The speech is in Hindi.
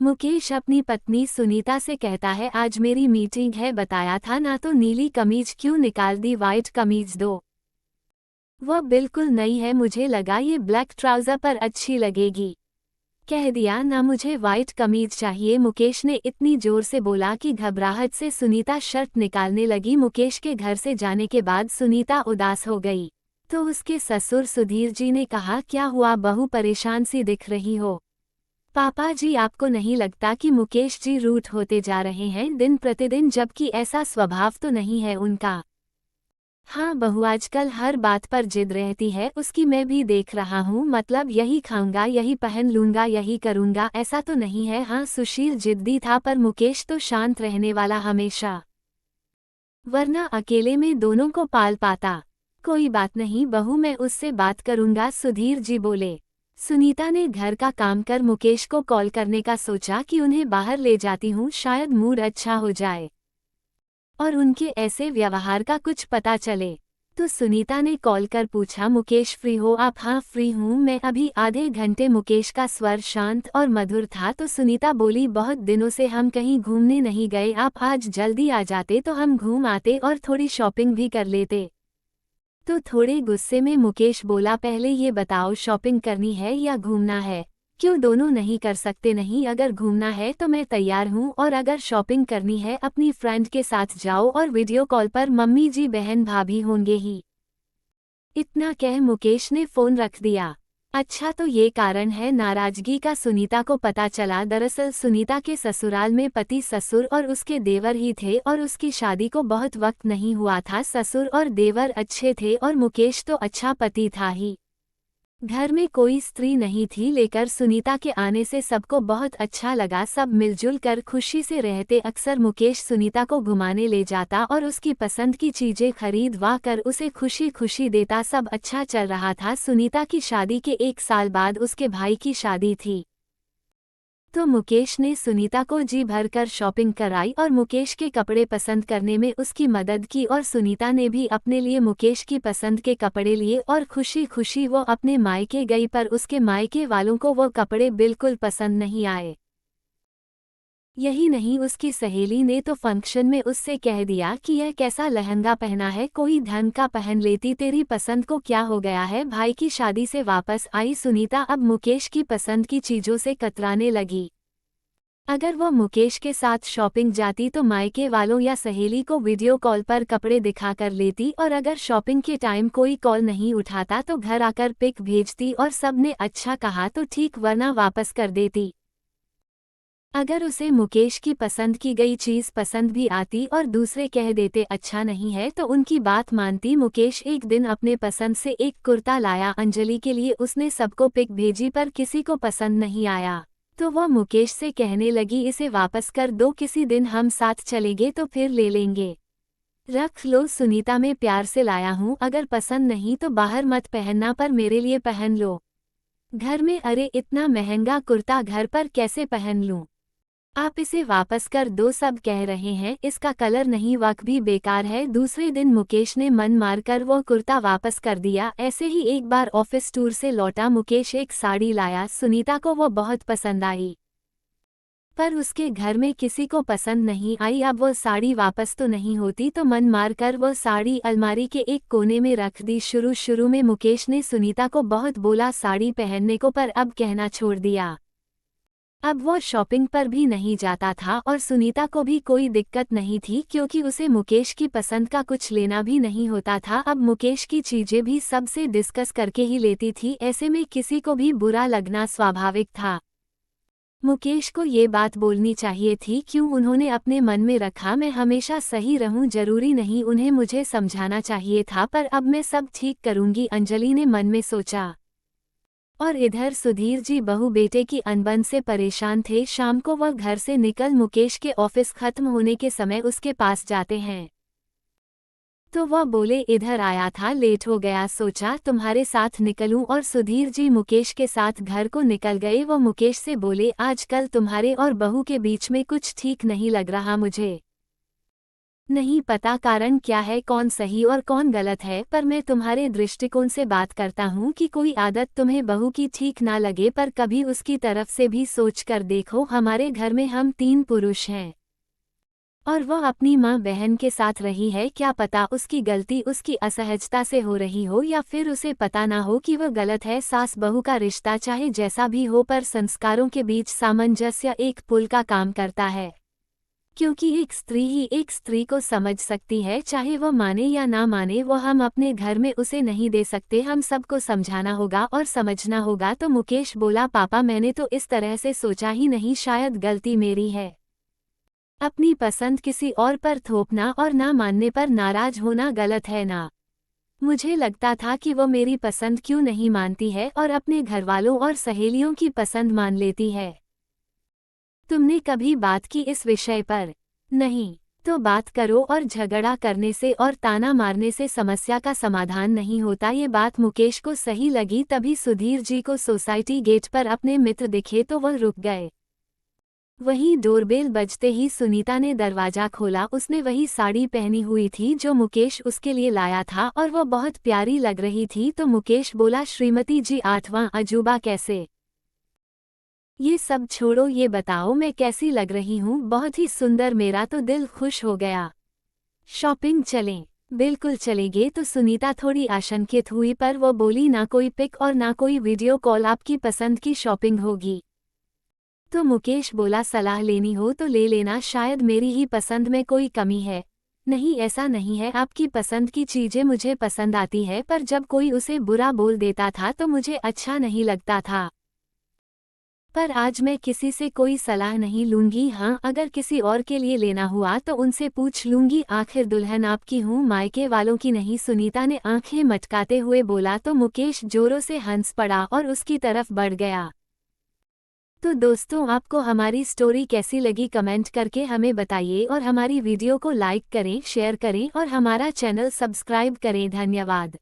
मुकेश अपनी पत्नी सुनीता से कहता है, आज मेरी मीटिंग है, बताया था ना, तो नीली कमीज क्यों निकाल दी, वाइट कमीज दो। वह बिल्कुल नई है, मुझे लगा ये ब्लैक ट्राउजर पर अच्छी लगेगी। कह दिया ना, मुझे वाइट कमीज चाहिए। मुकेश ने इतनी जोर से बोला कि घबराहट से सुनीता शर्ट निकालने लगी। मुकेश के घर से जाने के बाद सुनीता उदास हो गई, तो उसके ससुर सुधीर जी ने कहा, क्या हुआ बहू, परेशान सी दिख रही हो। पापा जी, आपको नहीं लगता कि मुकेश जी रूठ होते जा रहे हैं दिन प्रतिदिन, जबकि ऐसा स्वभाव तो नहीं है उनका। हाँ बहू, आजकल हर बात पर जिद रहती है उसकी, मैं भी देख रहा हूँ, मतलब यही खाऊंगा, यही पहन लूंगा, यही करूंगा, ऐसा तो नहीं है। हाँ, सुशील जिद्दी था, पर मुकेश तो शांत रहने वाला हमेशा, वरना अकेले में दोनों को पाल पाता। कोई बात नहीं बहू, मैं उससे बात करूंगा, सुधीर जी बोले। सुनीता ने घर का काम कर मुकेश को कॉल करने का सोचा कि उन्हें बाहर ले जाती हूँ, शायद मूड अच्छा हो जाए और उनके ऐसे व्यवहार का कुछ पता चले। तो सुनीता ने कॉल कर पूछा, मुकेश फ्री हो आप। हाँ फ्री हूँ मैं, अभी आधे घंटे। मुकेश का स्वर शांत और मधुर था, तो सुनीता बोली, बहुत दिनों से हम कहीं घूमने नहीं गए, आप आज जल्दी आ जाते तो हम घूम आते और थोड़ी शॉपिंग भी कर लेते। तो थोड़े गुस्से में मुकेश बोला, पहले ये बताओ शॉपिंग करनी है या घूमना है, क्यों दोनों नहीं कर सकते। नहीं, अगर घूमना है तो मैं तैयार हूँ, और अगर शॉपिंग करनी है अपनी फ्रेंड के साथ जाओ, और वीडियो कॉल पर मम्मी जी बहन भाभी होंगे ही। इतना कह मुकेश ने फोन रख दिया। अच्छा, तो ये कारण है नाराजगी का सुनीता को पता चला। दरअसल सुनीता के ससुराल में पति ससुर और उसके देवर ही थे, और उसकी शादी को बहुत वक्त नहीं हुआ था। ससुर और देवर अच्छे थे और मुकेश तो अच्छा पति था ही। घर में कोई स्त्री नहीं थी, लेकर सुनीता के आने से सबको बहुत अच्छा लगा, सब मिलजुल कर खुशी से रहते। अक्सर मुकेश सुनीता को घुमाने ले जाता और उसकी पसंद की चीजें खरीदवा कर उसे खुशी खुशी देता। सब अच्छा चल रहा था। सुनीता की शादी के 1 साल बाद उसके भाई की शादी थी, तो मुकेश ने सुनीता को जी भरकर शॉपिंग कराई और मुकेश के कपड़े पसंद करने में उसकी मदद की, और सुनीता ने भी अपने लिए मुकेश की पसंद के कपड़े लिए और खुशी खुशी वो अपने मायके गई, पर उसके मायके वालों को वो कपड़े बिल्कुल पसंद नहीं आए। यही नहीं, उसकी सहेली ने तो फंक्शन में उससे कह दिया कि यह कैसा लहंगा पहना है, कोई ढंग का पहन लेती, तेरी पसंद को क्या हो गया है। भाई की शादी से वापस आई सुनीता अब मुकेश की पसंद की चीजों से कतराने लगी। अगर वो मुकेश के साथ शॉपिंग जाती तो मायके वालों या सहेली को वीडियो कॉल पर कपड़े दिखा कर लेती, और अगर शॉपिंग के टाइम कोई कॉल नहीं उठाता तो घर आकर पिक भेजती, और सबने अच्छा कहा तो ठीक, वरना वापस कर देती। अगर उसे मुकेश की पसंद की गई चीज़ पसंद भी आती और दूसरे कह देते अच्छा नहीं है, तो उनकी बात मानती। मुकेश एक दिन अपने पसंद से एक कुर्ता लाया अंजलि के लिए, उसने सबको पिक भेजी, पर किसी को पसंद नहीं आया, तो वह मुकेश से कहने लगी, इसे वापस कर दो, किसी दिन हम साथ चलेंगे तो फिर ले लेंगे। रख लो सुनीता, मैं प्यार से लाया हूँ, अगर पसंद नहीं तो बाहर मत पहनना, पर मेरे लिए पहन लो। घर में, अरे इतना महंगा कुर्ता घर पर कैसे पहन लूँ, आप इसे वापस कर दो, सब कह रहे हैं इसका कलर नहीं, वर्क भी बेकार है। दूसरे दिन मुकेश ने मन मारकर वो कुर्ता वापस कर दिया। ऐसे ही एक बार ऑफिस टूर से लौटा मुकेश एक साड़ी लाया, सुनीता को वो बहुत पसंद आई, पर उसके घर में किसी को पसंद नहीं आई। अब वो साड़ी वापस तो नहीं होती, तो मन मारकर वो साड़ी अलमारी के एक कोने में रख दी। शुरू शुरू में मुकेश ने सुनीता को बहुत बोला साड़ी पहनने को, पर अब कहना छोड़ दिया। अब वो शॉपिंग पर भी नहीं जाता था, और सुनीता को भी कोई दिक्कत नहीं थी, क्योंकि उसे मुकेश की पसंद का कुछ लेना भी नहीं होता था। अब मुकेश की चीजें भी सबसे डिस्कस करके ही लेती थी, ऐसे में किसी को भी बुरा लगना स्वाभाविक था। मुकेश को ये बात बोलनी चाहिए थी, क्यों उन्होंने अपने मन में रखा मैं हमेशा सही रहूं, जरूरी नहीं उन्हें मुझे समझाना चाहिए था, पर अब मैं सब ठीक करूंगी, अंजलि ने मन में सोचा। और इधर सुधीर जी बहू बेटे की अनबन से परेशान थे। शाम को वह घर से निकल मुकेश के ऑफिस खत्म होने के समय उसके पास जाते हैं, तो वह बोले, इधर आया था, लेट हो गया, सोचा तुम्हारे साथ निकलूं, और सुधीर जी मुकेश के साथ घर को निकल गए। वो मुकेश से बोले, आजकल तुम्हारे और बहू के बीच में कुछ ठीक नहीं लग रहा मुझे। नहीं पता कारण क्या है, कौन सही और कौन गलत है, पर मैं तुम्हारे दृष्टिकोण से बात करता हूँ कि कोई आदत तुम्हें बहू की ठीक ना लगे पर कभी उसकी तरफ से भी सोच कर देखो। हमारे घर में हम 3 पुरुष हैं और वह अपनी माँ बहन के साथ रही है, क्या पता उसकी गलती उसकी असहजता से हो रही हो या फिर उसे पता ना हो कि वह गलत है। सास बहू का रिश्ता चाहे जैसा भी हो पर संस्कारों के बीच सामंजस्य एक पुल का काम करता है, क्योंकि एक स्त्री ही एक स्त्री को समझ सकती है, चाहे वह माने या ना माने। वो हम अपने घर में उसे नहीं दे सकते, हम सबको समझाना होगा और समझना होगा। तो मुकेश बोला, पापा मैंने तो इस तरह से सोचा ही नहीं, शायद गलती मेरी है। अपनी पसंद किसी और पर थोपना और ना मानने पर नाराज होना गलत है ना। मुझे लगता था कि वो मेरी पसंद क्यों नहीं मानती है और अपने घरवालों और सहेलियों की पसंद मान लेती है। तुमने कभी बात की इस विषय पर? नहीं। तो बात करो, और झगड़ा करने से और ताना मारने से समस्या का समाधान नहीं होता। ये बात मुकेश को सही लगी। तभी सुधीर जी को सोसाइटी गेट पर अपने मित्र दिखे तो वह रुक गए। वहीं डोरबेल बजते ही सुनीता ने दरवाजा खोला। उसने वही साड़ी पहनी हुई थी जो मुकेश उसके लिए लाया था और वह बहुत प्यारी लग रही थी। तो मुकेश बोला, श्रीमती जी 8वां अजूबा कैसे? ये सब छोड़ो, ये बताओ मैं कैसी लग रही हूँ? बहुत ही सुंदर, मेरा तो दिल खुश हो गया। शॉपिंग चलें? बिल्कुल चलेंगे। तो सुनीता थोड़ी आशंकित हुई पर वो बोली, ना कोई पिक और ना कोई वीडियो कॉल, आपकी पसंद की शॉपिंग होगी। तो मुकेश बोला, सलाह लेनी हो तो ले लेना, शायद मेरी ही पसंद में कोई कमी है। नहीं ऐसा नहीं है, आपकी पसंद की चीजें मुझे पसंद आती है, पर जब कोई उसे बुरा बोल देता था तो मुझे अच्छा नहीं लगता था। पर आज मैं किसी से कोई सलाह नहीं लूंगी। हाँ, अगर किसी और के लिए लेना हुआ तो उनसे पूछ लूंगी, आखिर दुल्हन आपकी हूँ, मायके वालों की नहीं। सुनीता ने आंखें मटकाते हुए बोला। तो मुकेश जोरों से हंस पड़ा और उसकी तरफ बढ़ गया। तो दोस्तों, आपको हमारी स्टोरी कैसी लगी कमेंट करके हमें बताइए और हमारी वीडियो को लाइक करें, शेयर करें और हमारा चैनल सब्सक्राइब करें। धन्यवाद।